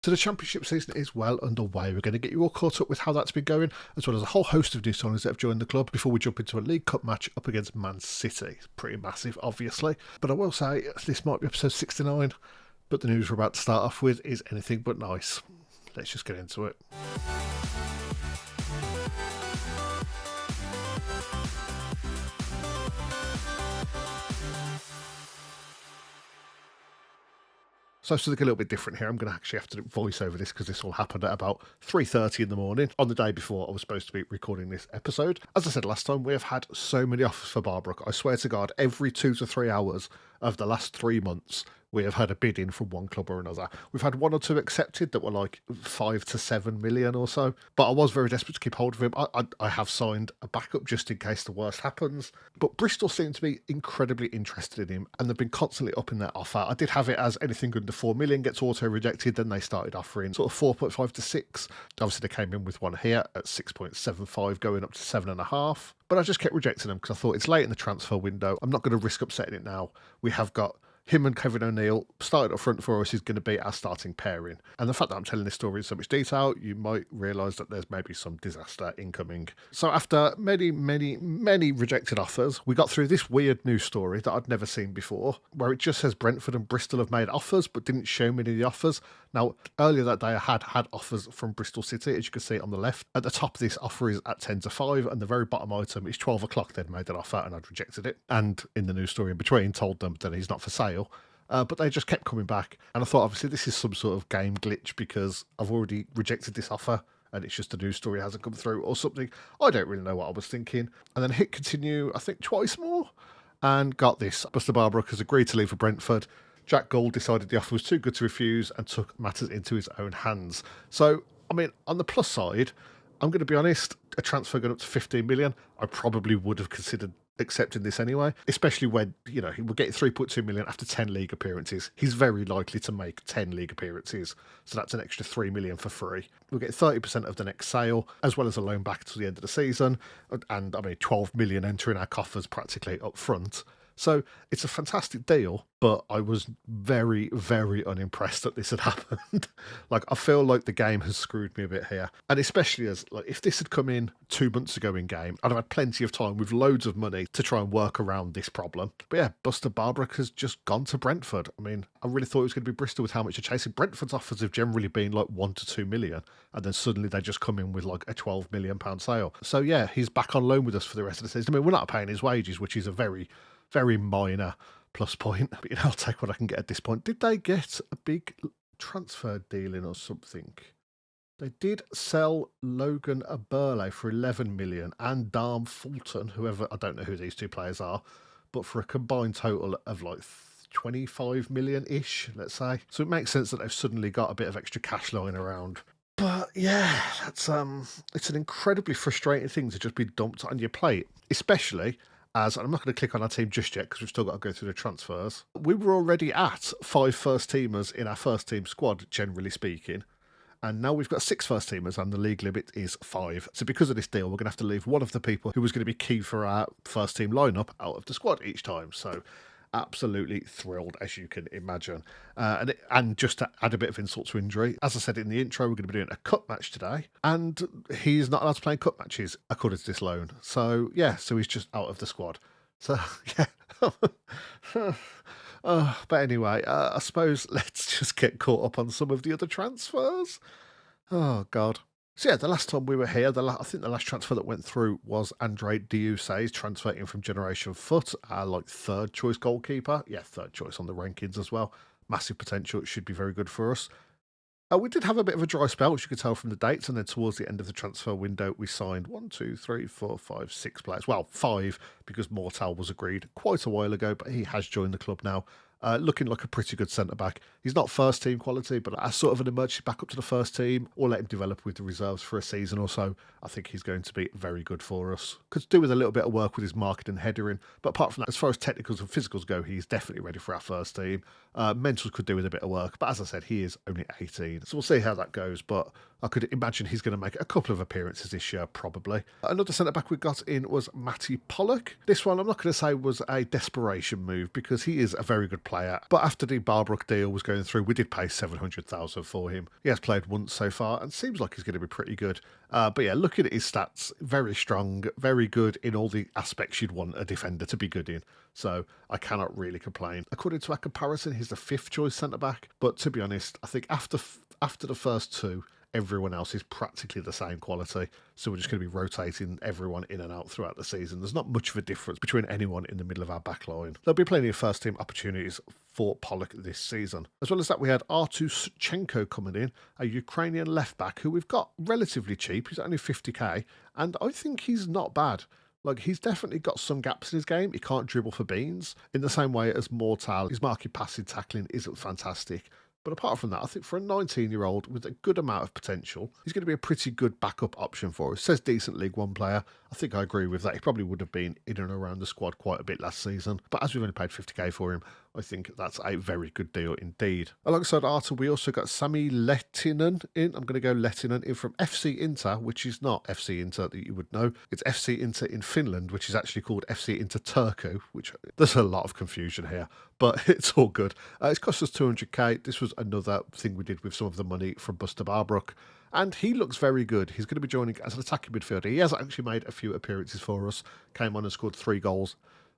So the Championship season is well underway. We're going to get you all caught up with how that's been going, as well as a whole host of new signings that have joined the club before we jump into a League Cup match up against Man City. Pretty massive, obviously. But I will say, this might be episode 69, but the news we're about to start off with is anything but nice. Let's just get into it. So something a little bit different here. I'm going to actually have to voice over this because this all happened at about 3:30 in the morning on the day before I was supposed to be recording this episode. As I said last time, we have had so many offers for Barbrook. I swear to God, every 2 to 3 hours of the last 3 months, we have had a bid in from one club or another. We've had 1 or 2 accepted that were like 5 to 7 million or so. But I was very desperate to keep hold of him. I have signed a backup just in case the worst happens. But Bristol seem to be incredibly interested in him, and they've been constantly upping their offer. I did have it as anything under 4 million gets auto-rejected. Then they started offering sort of 4.5 to 6. Obviously, they came in with one here at 6.75, going up to 7.5. But I just kept rejecting them because I thought it's late in the transfer window. I'm not going to risk upsetting it now. We have got him and Kevin O'Neill started up front for us is going to be our starting pairing. And the fact that I'm telling this story in so much detail, you might realise that there's maybe some disaster incoming. So after many rejected offers, we got through this weird news story that I'd never seen before, where it just says Brentford and Bristol have made offers, but didn't show me any of the offers. Now, earlier that day, I had offers from Bristol City, as you can see on the left. At the top, this offer is at 10 to 5, and the very bottom item is 12 o'clock. They'd made an offer, and I'd rejected it. And in the news story in between, told them that he's not for sale. But they just kept coming back. And I thought, obviously, this is some sort of game glitch because I've already rejected this offer and it's just a news story hasn't come through or something. I don't really know what I was thinking. And then hit continue, I think, twice more and got this. Buster Barbrook has agreed to leave for Brentford. Jack Gould decided the offer was too good to refuse and took matters into his own hands. So, I mean, on the plus side, I'm going to be honest, a transfer going up to 15 million, I probably would have considered accepting this anyway, especially when, you know, he will get 3.2 million after 10 league appearances. He's very likely to make 10 league appearances, so that's an extra 3 million for free. We'll get 30% of the next sale, as well as a loan back to the end of the season, and I mean 12 million entering our coffers practically up front. So it's a fantastic deal, but I was very unimpressed that this had happened. Like, I feel like the game has screwed me a bit here. And especially as, like, if this had come in 2 months ago in game, I'd have had plenty of time with loads of money to try and work around this problem. But yeah, Buster Barbrook has just gone to Brentford. I mean, I really thought it was going to be Bristol with how much they're chasing. Brentford's offers have generally been like 1 to 2 million, and then suddenly they just come in with like a £12 million sale. So yeah, he's back on loan with us for the rest of the season. I mean, we're not paying his wages, which is a very minor plus point, but you know, I'll take what I can get at this point. Did they get a big transfer deal in or something? They did sell Logan Aberle for 11 million and Darm Fulton, whoever, I don't know who these two players are, but for a combined total of like 25 million-ish, let's say. So it makes sense that they've suddenly got a bit of extra cash lying around. But yeah, that's it's an incredibly frustrating thing to just be dumped on your plate, especially as, and I'm not going to click on our team just yet because we've still got to go through the transfers. We were already at 5 first-teamers in our first-team squad, generally speaking, and now we've got 6 first-teamers and the league limit is 5. So because of this deal, we're going to have to leave one of the people who was going to be key for our first-team lineup out of the squad each time. So absolutely thrilled, as you can imagine. And just to add a bit of insult to injury, as I said in the intro, we're going to be doing a cup match today, and he's not allowed to play in cup matches according to this loan. So yeah, so he's just out of the squad. So yeah. But anyway, I suppose let's just get caught up on some of the other transfers. Oh God. So yeah, the last time we were here, I think the last transfer that went through was Andre Diouse's transfer in from Generation Foot, our like 3rd choice goalkeeper. Yeah, 3rd choice on the rankings as well. Massive potential. It should be very good for us. We did have a bit of a dry spell, which you could tell from the dates, and then towards the end of the transfer window, we signed 6 players. Well, 5, because Mortal was agreed quite a while ago, but he has joined the club now. Looking like a pretty good centre-back. He's not first-team quality, but as sort of an emergency backup to the first team, or let him develop with the reserves for a season or so, I think he's going to be very good for us. Could do with a little bit of work with his marking and headering, but apart from that, as far as technicals and physicals go, he's definitely ready for our first team. Mentals could do with a bit of work, but as I said, he is only 18, so we'll see how that goes, but I could imagine he's going to make a couple of appearances this year, probably. Another centre-back we got in was Matty Pollock. This one, I'm not going to say was a desperation move because he is a very good player. But after the Barbrook deal was going through, we did pay $700,000 for him. He has played once so far and seems like he's going to be pretty good. But yeah, looking at his stats, very strong, very good in all the aspects you'd want a defender to be good in. So I cannot really complain. According to our comparison, he's the 5th choice centre-back. But to be honest, I think after the first two, everyone else is practically the same quality. So we're just going to be rotating everyone in and out throughout the season. There's not much of a difference between anyone in the middle of our back line. There'll be plenty of first team opportunities for Pollock this season. As well as that, we had Artuschenko coming in, a Ukrainian left back who we've got relatively cheap. He's only 50k, and I think he's not bad. Like, he's definitely got some gaps in his game. He can't dribble for beans. In the same way as Mortal, his marking, passing, tackling isn't fantastic. But apart from that, I think for a 19-year-old with a good amount of potential, he's going to be a pretty good backup option for us. Says decent League One player. I think I agree with that. He probably would have been in and around the squad quite a bit last season. But as we've only paid 50k for him, I think that's a very good deal indeed. Alongside Arta, we also got Sami Lehtinen in. I'm going to go Lehtinen in from FC Inter, which is not FC Inter that you would know. It's FC Inter in Finland, which is actually called FC Inter Turku, which there's a lot of confusion here, but it's all good. It's cost us 200k. This was another thing we did with some of the money from Buster Barbrook. And he looks very good. He's going to be joining as an attacking midfielder. He has actually made a few appearances for us. Came on and scored 3 goals.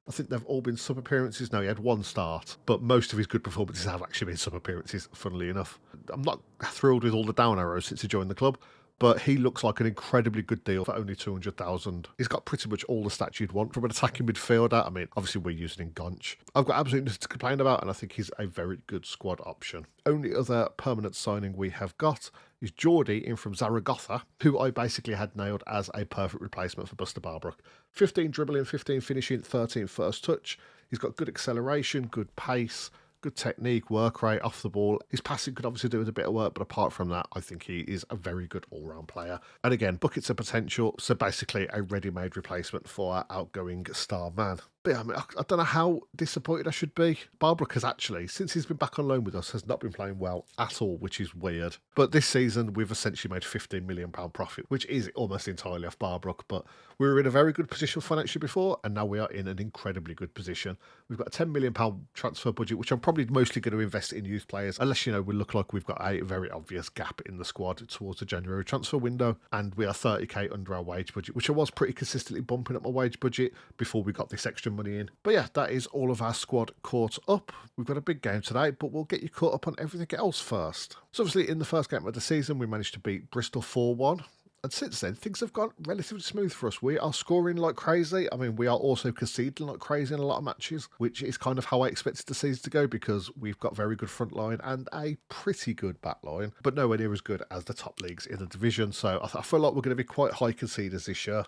I think they've all been sub-appearances. No, he had 1 start, but most of his good performances have actually been sub-appearances, funnily enough. I'm not thrilled with all the down arrows since he joined the club, but he looks like an incredibly good deal for only 200,000. He's got pretty much all the stats you'd want from an attacking midfielder. I mean, obviously we're using Gonch. I've got absolutely nothing to complain about, and I think he's a very good squad option. Only other permanent signing we have got is Geordie in from Zaragoza, who I basically had nailed as a perfect replacement for Buster Barbrook. 15 dribbling, 15 finishing, 13 first touch. He's got good acceleration, good pace, good technique, work rate off the ball. His passing could obviously do with a bit of work, but apart from that, I think he is a very good all-round player. And again, buckets of potential, so basically a ready-made replacement for our outgoing star man. But yeah, I mean, I don't know how disappointed I should be. Barbrook has actually, since he's been back on loan with us, has not been playing well at all, which is weird. But this season, we've essentially made £15 million profit, which is almost entirely off Barbrook. But we were in a very good position financially before, and now we are in an incredibly good position. We've got a £10 million transfer budget, which I'm probably mostly going to invest in youth players, unless, you know, we look like we've got a very obvious gap in the squad towards the January transfer window, and we are 30k under our wage budget, which I was pretty consistently bumping up my wage budget before we got this extra money in. But yeah, that is all of our squad caught up. We've got a big game today, but we'll get you caught up on everything else first. So obviously in the first game of the season, we managed to beat Bristol 4-1. And since then, things have gone relatively smooth for us. We are scoring like crazy. I mean, we are also conceding like crazy in a lot of matches, which is kind of how I expected the season to go because we've got very good front line and a pretty good back line, but nowhere near as good as the top leagues in the division. So I feel like we're going to be quite high conceders this year.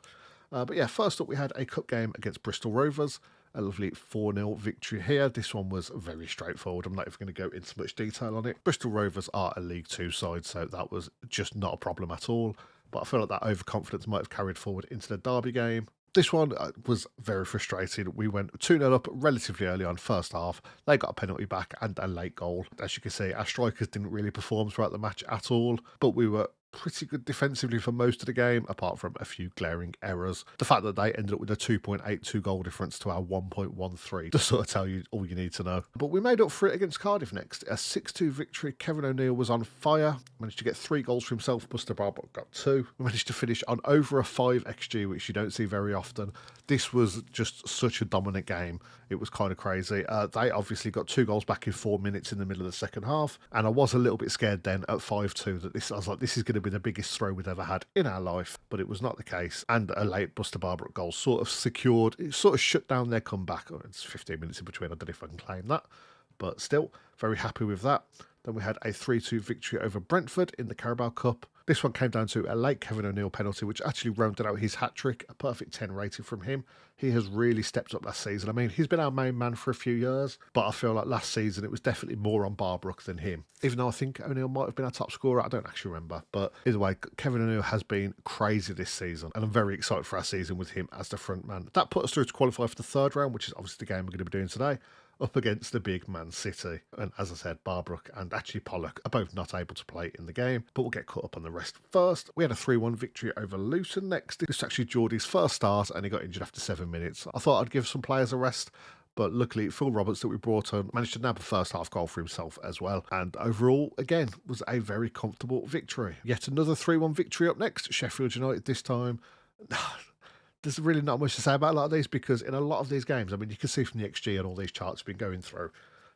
But yeah, first up, we had a cup game against Bristol Rovers. A lovely 4-0 victory here. This one was very straightforward. I'm not even going to go into much detail on it. Bristol Rovers are a League 2 side, so that was just not a problem at all. But I feel like that overconfidence might have carried forward into the derby game. This one was very frustrating. We went 2-0 up relatively early on first half. They got a penalty back and a late goal. As you can see, our strikers didn't really perform throughout the match at all, but we were pretty good defensively for most of the game, apart from a few glaring errors. The fact that they ended up with a 2.82 goal difference to our 1.13 just sort of tell you all you need to know. But we made up for it against Cardiff next. A 6-2 victory. Kevin O'Neill was on fire. Managed to get 3 goals for himself. Buster Barbrook got 2. We managed to finish on over a 5 XG, which you don't see very often. This was just such a dominant game. It was kind of crazy. They obviously got 2 goals back in 4 minutes in the middle of the second half. And I was a little bit scared then at 5-2 that I was like, this is going to be the biggest throw we've ever had in our life, but it was not the case. And a late Buster Barbrook goal sort of shut down their comeback. Oh, it's 15 minutes in between, I don't know if I can claim that, but still very happy with that. Then we had a 3-2 victory over Brentford in the Carabao Cup. This one came down to a late Kevin O'Neill penalty, which actually rounded out his hat-trick, a perfect 10 rating from him. He has really stepped up last season. I mean, he's been our main man for a few years, but I feel like last season it was definitely more on Barbrook than him. Even though I think O'Neill might have been our top scorer, I don't actually remember. But either way, Kevin O'Neill has been crazy this season, and I'm very excited for our season with him as the front man. That put us through to qualify for the third round, which is obviously the game we're going to be doing today. up against the big Man City. And as I said, Barbrook and actually Pollock are both not able to play in the game, but we'll get caught up on the rest first. We had a 3-1 victory over Luton next. This was actually Geordie's first start, and he got injured after 7 minutes. I thought I'd give some players a rest, but luckily Phil Roberts that we brought on managed to nab a first half goal for himself as well. And overall, again, was a very comfortable victory. Yet another 3-1 victory up next. Sheffield United this time. There's really not much to say about a lot of these, because in a lot of these games, I mean, you can see from the XG and all these charts we've been going through,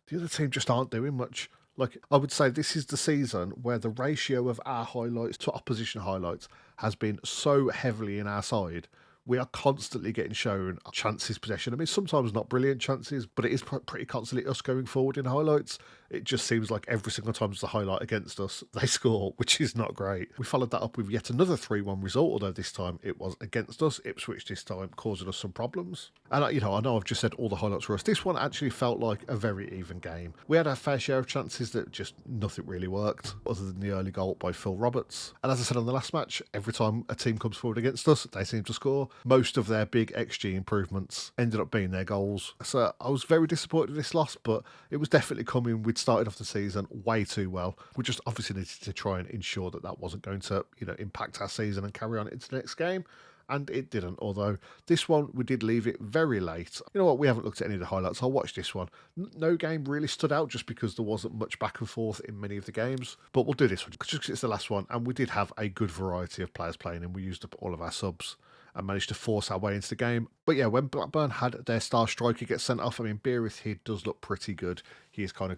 the other team just aren't doing much. Like, I would say this is the season where the ratio of our highlights to opposition highlights has been so heavily in our side. We are constantly getting shown chances possession. I mean, sometimes not brilliant chances, but it is pretty constantly us going forward in highlights. It just seems like every single time there's a highlight against us, they score, which is not great. We followed that up with yet another 3-1 result, although this time it was against us. Ipswich this time causing us some problems. And, I know I've just said all the highlights were us. This one actually felt like a very even game. We had our fair share of chances that just nothing really worked, other than the early goal by Phil Roberts. And as I said on the last match, every time a team comes forward against us, they seem to score. Most of their big XG improvements ended up being their goals. So I was very disappointed with this loss, but it was definitely coming. We'd started off the season way too well. We just obviously needed to try and ensure that that wasn't going to, impact our season and carry on into the next game. And it didn't, although this one we did leave it very late. You know what, we haven't looked at any of the highlights. I'll watch this one. No game really stood out just because there wasn't much back and forth in many of the games. But we'll do this one just because it's the last one, and we did have a good variety of players playing, and we used up all of our subs and managed to force our way into the game. But yeah, when Blackburn had their star striker get sent off, I mean, Beerith, he does look pretty good. He's kind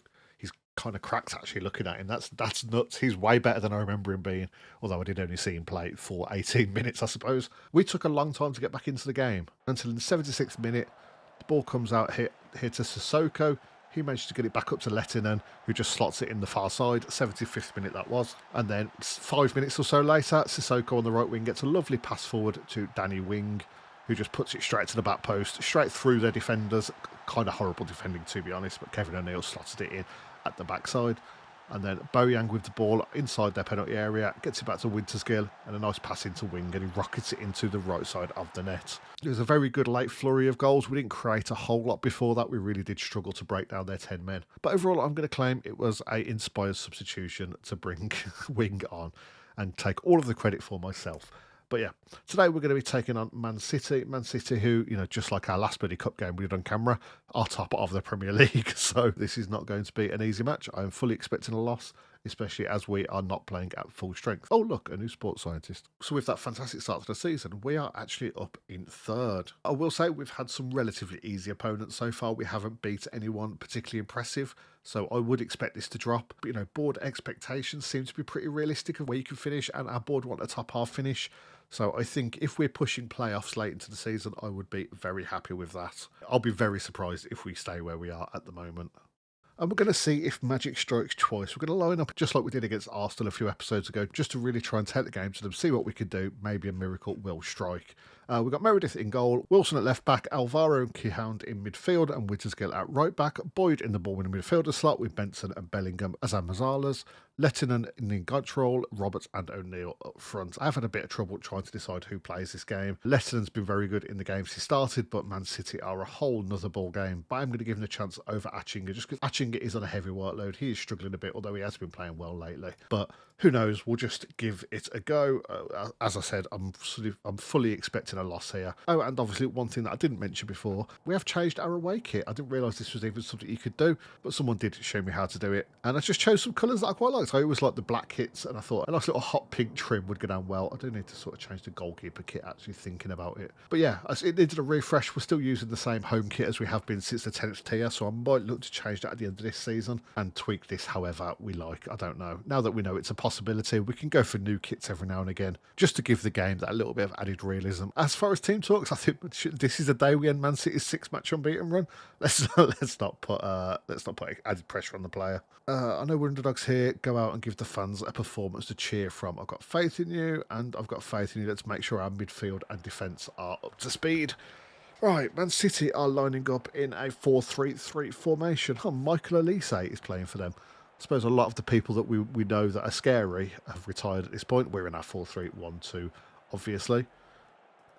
of cracked actually looking at him. That's nuts. He's way better than I remember him being, although I did only see him play for 18 minutes, I suppose. We took a long time to get back into the game until in the 76th minute, the ball comes out here to Sissoko. He managed to get it back up to Lettinen, who just slots it in the far side. 75th minute that was. And then 5 minutes or so later, Sissoko on the right wing gets a lovely pass forward to Danny Wing, who just puts it straight to the back post, straight through their defenders. Kind of horrible defending, to be honest, but Kevin O'Neill slotted it in at the backside. And then Boyang with the ball inside their penalty area, gets it back to Wintersgill, and a nice pass into Wing, and he rockets it into the right side of the net. It was a very good late flurry of goals. We didn't create a whole lot before that. We really did struggle to break down their 10 men. But overall, I'm going to claim it was an inspired substitution to bring Wing on and take all of the credit for myself. But yeah, today we're going to be taking on Man City. Man City who, just like our last Buddy Cup game we did on camera, are top of the Premier League. So this is not going to be an easy match. I am fully expecting a loss, especially as we are not playing at full strength. Oh, look, a new sports scientist. So with that fantastic start to the season, we are actually up in third. I will say we've had some relatively easy opponents so far. We haven't beat anyone particularly impressive. So I would expect this to drop. But, board expectations seem to be pretty realistic of where you can finish, and our board want a top half finish. So I think if we're pushing playoffs late into the season, I would be very happy with that. I'll be very surprised if we stay where we are at the moment. And we're going to see if magic strikes twice. We're going to line up just like we did against Arsenal a few episodes ago, just to really try and take the game to them, see what we could do. Maybe a miracle will strike. We've got Meredith in goal, Wilson at left back, Alvaro and Keyhound in midfield, and Wintersgill at right back. Boyd in the ball-winning midfielder slot with Benson and Bellingham as our Mazzalas. Lettinen in the control, Roberts and O'Neill up front. I've had a bit of trouble trying to decide who plays this game. Lettinen's been very good in the games he started, but Man City are a whole nother ball game. But I'm going to give him a chance over Achinga, just because Achinga is on a heavy workload. He is struggling a bit, although he has been playing well lately. But who knows? We'll just give it a go. As I said, I'm fully expecting a loss here. Oh, and obviously one thing that I didn't mention before, we have changed our away kit. I didn't realise this was even something you could do, but someone did show me how to do it. And I just chose some colours that I quite liked. I always like the black kits, and I thought a nice little hot pink trim would go down well. I do need to sort of change the goalkeeper kit, actually thinking about it. But yeah, it needed a refresh. We're still using the same home kit as we have been since the 10th tier, so I might look to change that at the end of this season and tweak this however we like. I don't know. Now that we know it's a possibility, we can go for new kits every now and again, just to give the game that little bit of added realism. As far as team talks, I think this is the day we end Man City's 6-match unbeaten run. Let's not put added pressure on the player. I know we're underdogs here. Go out and give the fans a performance to cheer from. I've got faith in you, and I've got faith in you. Let's make sure our midfield and defence are up to speed. Right, Man City are lining up in a 4-3-3 formation. Michael Elise is playing for them. I suppose a lot of the people that we know that are scary have retired at this point. We're in our 4-3-1-2, obviously.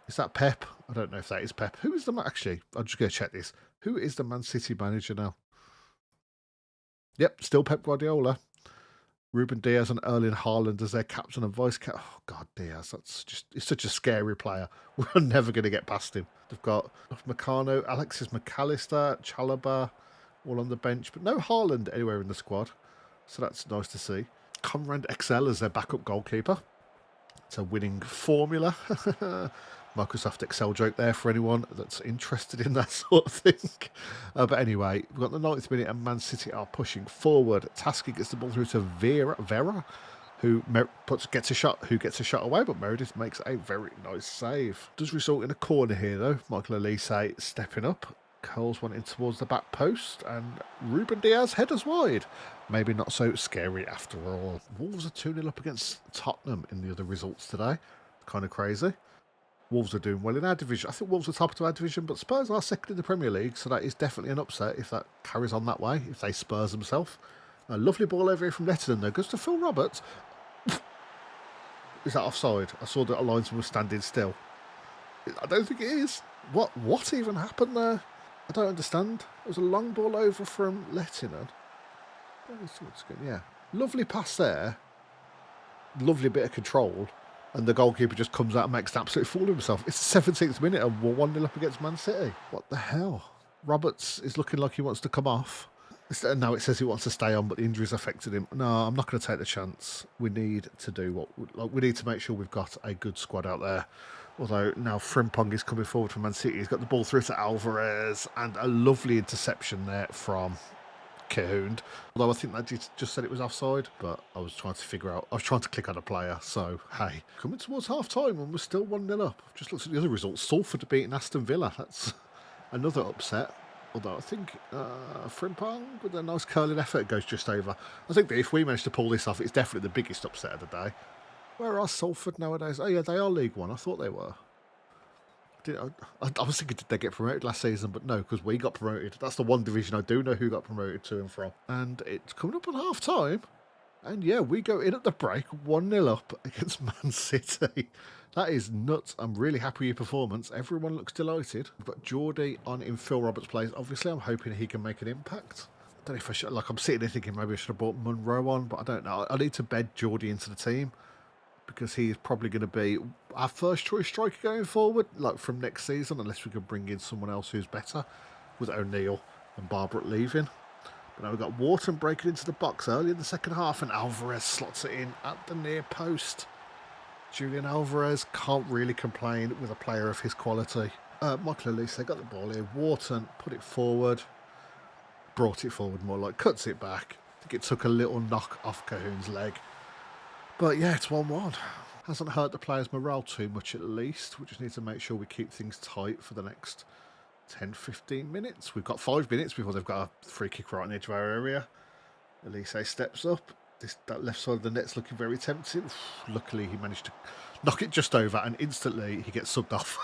Is that Pep? I don't know if that is Pep. Who is the actually? I'm just going to check this. Who is the Man City manager now? Yep, still Pep Guardiola. Ruben Diaz and Erling Haaland as their captain and vice captain. Oh God, Diaz, he's such a scary player. We're never going to get past him. They've got Meccano, Alexis McAllister, Chalobah, all on the bench, but no Haaland anywhere in the squad. So that's nice to see. Conrad XL as their backup goalkeeper. It's a winning formula. Microsoft Excel joke there for anyone that's interested in that sort of thing. But anyway, we've got the 90th minute and Man City are pushing forward. Taski gets the ball through to Vera, who gets a shot away, but Meredith makes a very nice save. Does result in a corner here though. Michael Elise stepping up. Coles went in towards the back post, and Ruben Diaz headers wide. Maybe not so scary after all. Wolves are 2-0 up against Tottenham in the other results today. Kind of crazy. Wolves are doing well in our division. I think Wolves are top of our division, but Spurs are second in the Premier League, so that is definitely an upset if that carries on that way, if they Spurs themselves. A lovely ball over here from Letterden, though. Goes to Phil Roberts. Is that offside? I saw that a linesman was standing still. I don't think it is. What even happened there? I don't understand. It was a long ball over from Letterden. Yeah. Lovely pass there. Lovely bit of control. And the goalkeeper just comes out and makes an absolute fool of himself. It's the 17th minute and we're 1-0 up against Man City. What the hell? Roberts is looking like he wants to come off. Now it says he wants to stay on, but the injuries affected him. No, I'm not going to take the chance. We need to do we need to make sure we've got a good squad out there. Although now Frimpong is coming forward from Man City. He's got the ball through to Alvarez and a lovely interception there from Cahoon. Although I think that just said it was offside, but I was trying to click on a player, so hey. Coming towards half time and we're still 1-0 up. I've just looked at the other results. Salford beating Aston Villa. That's another upset. Although I think Frimpong with a nice curling effort goes just over. I think that if we manage to pull this off, it's definitely the biggest upset of the day. Where are Salford nowadays? Oh yeah, they are League One. I thought they were. I was thinking, did they get promoted last season? But no, because we got promoted. That's the one division I do know who got promoted to and from. And it's coming up on half time. And yeah, we go in at the break 1-0 up against Man City. That is nuts. I'm really happy with your performance. Everyone looks delighted. We've got Geordie on in Phil Roberts' place. Obviously, I'm hoping he can make an impact. I don't know if I should. I'm sitting there thinking maybe I should have brought Munro on, but I don't know. I need to bed Geordie into the team, because he is probably going to be our first choice striker going forward, from next season, unless we can bring in someone else who's better, with O'Neill and Barbarat leaving. But now we've got Wharton breaking into the box early in the second half, and Alvarez slots it in at the near post. Julian Alvarez can't really complain with a player of his quality. Michael Elise got the ball here. Wharton put it forward, brought it forward more like, cuts it back. I think it took a little knock off Cahoon's leg. But yeah, it's 1-1. Hasn't hurt the players' morale too much at least. We just need to make sure we keep things tight for the next 10-15 minutes. We've got 5 minutes before they've got a free kick right on the edge of our area. Elise steps up. That left side of the net's looking very tempting. Luckily, he managed to knock it just over, and instantly he gets subbed off.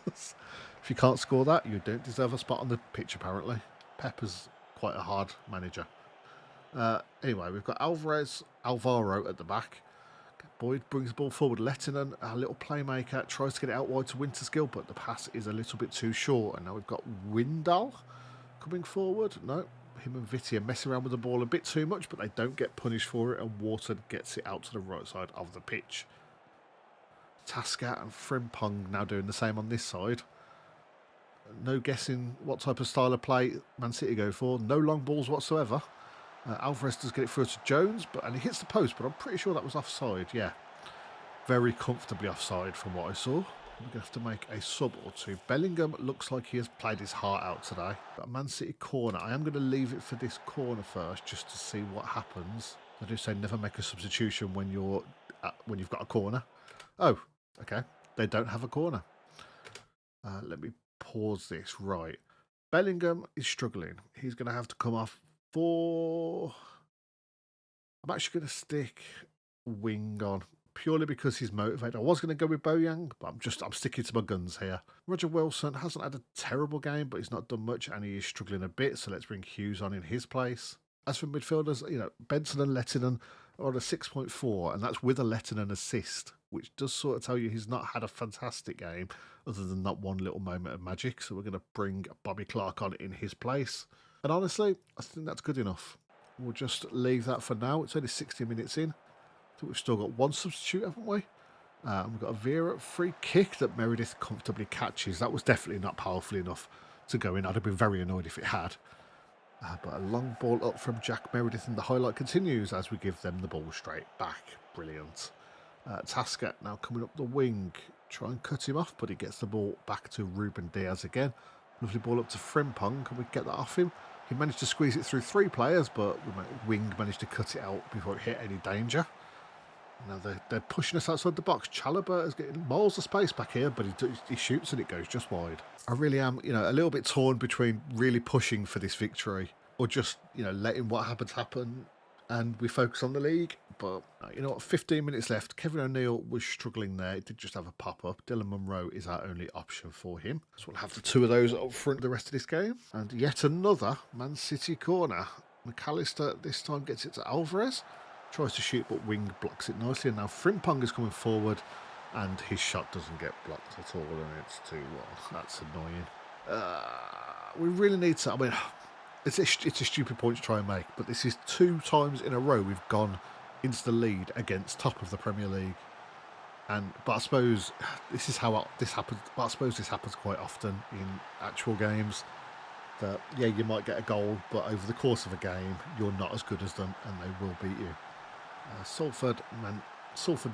If you can't score that, you don't deserve a spot on the pitch, apparently. Pepper's quite a hard manager. Anyway, we've got Alvaro at the back. Boyd brings the ball forward. Lettinen, our little playmaker, tries to get it out wide to Winterskill, but the pass is a little bit too short. And now we've got Windal coming forward. No, him and Vitti are messing around with the ball a bit too much, but they don't get punished for it, and Wharton gets it out to the right side of the pitch. Tasca and Frimpong now doing the same on this side. No guessing what type of style of play Man City go for. No long balls whatsoever. Alvarez does get it through to Jones, and he hits the post, but I'm pretty sure that was offside, yeah. Very comfortably offside from what I saw. We're going to have to make a sub or two. Bellingham looks like he has played his heart out today. Got a Man City corner. I am going to leave it for this corner first, just to see what happens. I do say never make a substitution when you've got a corner. Oh, okay. They don't have a corner. Let me pause this. Right. Bellingham is struggling. He's going to have to come off. I'm actually going to stick Wing on purely because he's motivated. I was going to go with Boyang, but I'm sticking to my guns here. Roger Wilson hasn't had a terrible game, but he's not done much, and he is struggling a bit. So let's bring Hughes on in his place. As for midfielders, Benson and Lettinen on a 6.4, and that's with a let and an assist, which does sort of tell you he's not had a fantastic game other than that one little moment of magic. So we're going to bring Bobby Clark on in his place. And honestly, I think that's good enough. We'll just leave that for now. It's only 60 minutes in. I think we've still got one substitute, haven't we? We've got a Vera free kick that Meredith comfortably catches. That was definitely not powerful enough to go in. I'd have been very annoyed if it had. But a long ball up from Jack Meredith, and the highlight continues as we give them the ball straight back. Brilliant. Tasker now coming up the wing. Try and cut him off, but he gets the ball back to Ruben Diaz again. Lovely ball up to Frimpong. Can we get that off him? He managed to squeeze it through 3 players, but Wing managed to cut it out before it hit any danger. Now they're pushing us outside the box. Chalobah is getting miles of space back here, but he shoots and it goes just wide. I really am, a little bit torn between really pushing for this victory or just, letting what happens happen and we focus on the league. But, 15 minutes left. Kevin O'Neill was struggling there. He did just have a pop-up. Dylan Munro is our only option for him. So we'll have the 2 of those up front the rest of this game. And yet another Man City corner. McAllister this time gets it to Alvarez. Tries to shoot, but Wing blocks it nicely. And now Frimpong is coming forward, and his shot doesn't get blocked at all, and it's too well. That's annoying. We really need to. I mean, it's a stupid point to try and make, but this is 2 times in a row we've gone into the lead against top of the Premier League. But I suppose this is how this happens. But I suppose this happens quite often in actual games. That you might get a goal, but over the course of a game, you're not as good as them, and they will beat you. Salford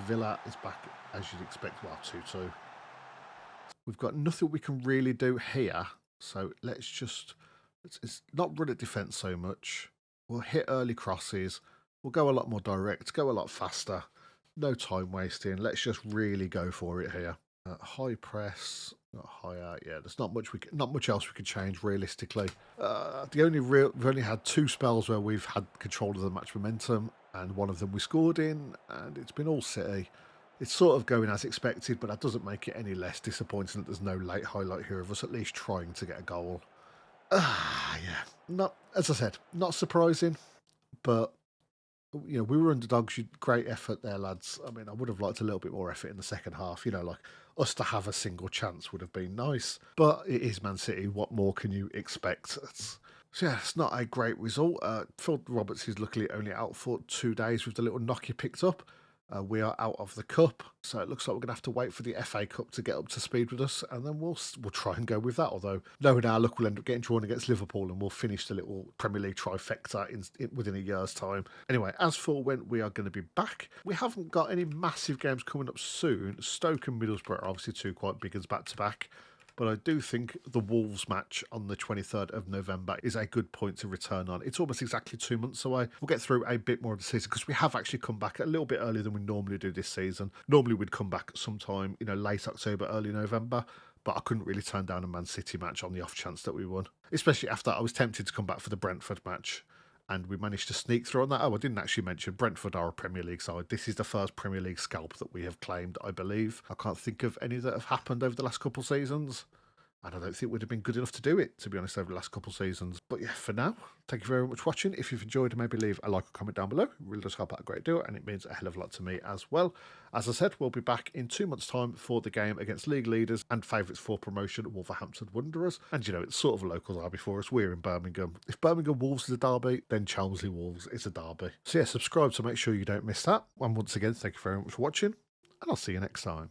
Villa is back as you'd expect. Well, 2-2. We've got nothing we can really do here, so let's just it's not run at defence so much. We'll hit early crosses. We'll go a lot more direct, go a lot faster. No time wasting. Let's just really go for it here. High press, not higher. Yeah, there's not much else we could change realistically. We've only had 2 spells where we've had control of the match momentum, and one of them we scored in, and it's been all City. It's sort of going as expected, but that doesn't make it any less disappointing that there's no late highlight here of us at least trying to get a goal. Not, as I said, not surprising, but we were underdogs. Great effort there, lads. I mean, I would have liked a little bit more effort in the second half. Like us to have a single chance would have been nice. But it is Man City. What more can you expect? It's not a great result. Phil Roberts is luckily only out for 2 days with the little knock he picked up. We are out of the cup, so it looks like we're going to have to wait for the FA Cup to get up to speed with us, and then we'll try and go with that. Although, knowing our luck, we'll end up getting drawn against Liverpool, and we'll finish the little Premier League trifecta within a year's time. Anyway, as for when we are going to be back, we haven't got any massive games coming up soon. Stoke and Middlesbrough are obviously 2 quite big ones back-to-back. But I do think the Wolves match on the 23rd of November is a good point to return on. It's almost exactly 2 months away. We'll get through a bit more of the season because we have actually come back a little bit earlier than we normally do this season. Normally we'd come back sometime, late October, early November. But I couldn't really turn down a Man City match on the off chance that we won. Especially after I was tempted to come back for the Brentford match. And we managed to sneak through on that. Oh, I didn't actually mention Brentford are a Premier League side. This is the first Premier League scalp that we have claimed, I believe. I can't think of any that have happened over the last couple of seasons. And I don't think we'd have been good enough to do it, to be honest, over the last couple of seasons. But yeah, for now, thank you very much for watching. If you've enjoyed, maybe leave a like or comment down below. It really does help out a great deal, and it means a hell of a lot to me as well. As I said, we'll be back in 2 months' time for the game against league leaders and favourites for promotion, Wolverhampton Wanderers. And it's sort of a local derby for us. We're in Birmingham. If Birmingham Wolves is a derby, then Chelmsley Wolves is a derby. So yeah, subscribe to make sure you don't miss that. And once again, thank you very much for watching, and I'll see you next time.